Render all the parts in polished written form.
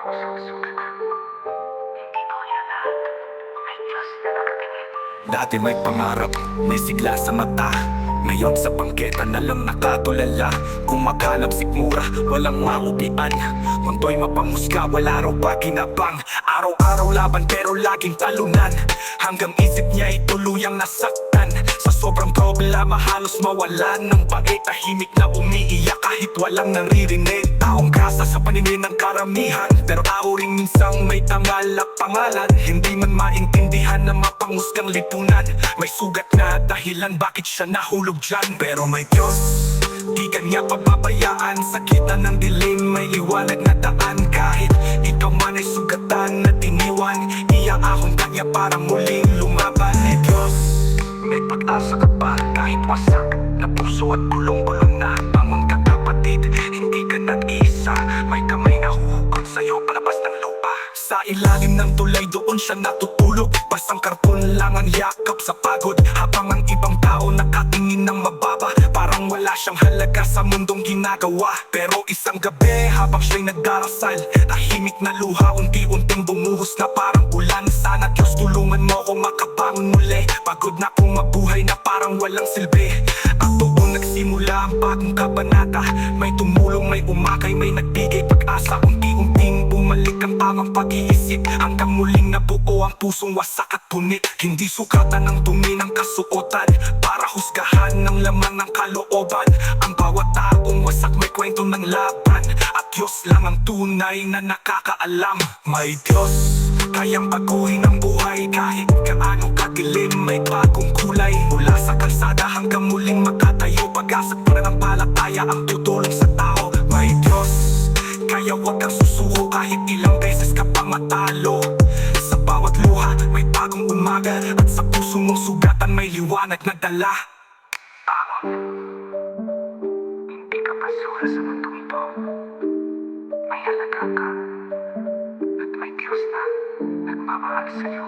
ako sa sugat. Hindi ko yan lahat. May Diyos na nakatingin. Dati may pangarap, may sigla sa mata. Ngayon sa bangketa na lang nakatulala. Kumakalap sikmura, walang maupian. Munto'y mapamusga, wala raw pakinabang. Araw-araw laban pero laging talunan. Hanggang isip niya ay tuluyang nasaktan. Sa sobrang problema halos mawalan ng pait. Tahimik na umiiyak kahit walang naririnig. Taong kasa sa paningin ng karamihan, pero tao rin minsang may tangal at pangalan. Hindi man maintindihan na mapangusgang lipunan. May sugat na dahilan bakit siya nahulog dyan. Pero may Diyos, di kanya pababayaan. Sa gitna ng dilim may liwanag na daan. Kahit ikaw man ay sugatan at iniwan, iaahon kanya para muling lumaban. May Diyos, may pag-asa ka pa kahit wasak na puso at bulong-bulong na ang magkakapatid. Hindi ka nag-isa, may kamay na huhugot sa'yo palabas ng lupa. Sa ilalim ng tulay doon siya natutulog. Basang karton lang ang yakap sa pagod. Habang ang ibang tao nakatingin ng mababa, parang wala siyang halaga sa mundong ginagawa. Pero isang gabi habang siya'y nagdarasal, tahimik na luha unti-unting bumuhos na parang ulan. Sana Diyos tulungan mo ko makabangon muli. Pagod na kong mabuhay na parang walang silbi. At doon nagsimula ang bagong kabanata. May tumulong, may umakay, may nagbigay pag-asa. Unti-unting bumalik ang tamang pag-iisip, hanggang muling nabuo ang pusong wasak at punit. Hindi sukatan ng dumi ng kasuotan para husgahan ng laman ng kalooban. Ang bawat taong wasak may kwento ng laban, at Diyos lang ang tunay na nakakaalam. May Diyos, kayang baguhin ang buhay kahit gaano kadilim. May bagong kulay mula sa kalsada hanggang muling makatayo. Pag-asa at pananampalataya ang tutulong sa tao. May Diyos, kaya wag kang susuko kahit ilang beses ka pang matalo. Sa bawat luha may bagong umaga, at sa puso mong sugatan may liwanag na dala. Tawag. Hindi ka basura sa mundong ito. May halaga ka. At may Diyos na nagmamahal sa'yo.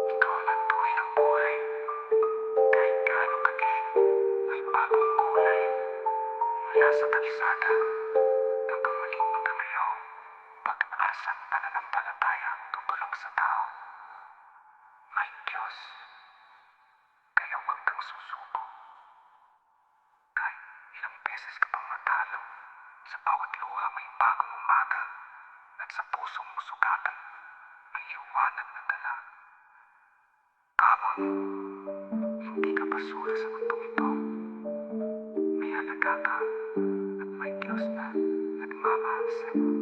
Ikaw ang nagbuhay ng buhay. Kahit gaano kadilim, may bagong kulay. Mula sa kalsada hanggang muling magkakayo. Pag-asa at pananampalataya ang tutulong sa tao. May Diyos, kaya huwag kang susuko. Kahit ilang beses ka pang matalo, sa bawat luha may bagong umaga. At sa puso mong sugatan, may liwanag na dala. Tawag. Hindi ka basura sa mundong ito. May halaga ka, at may Diyos na nagmamahal sa'yo.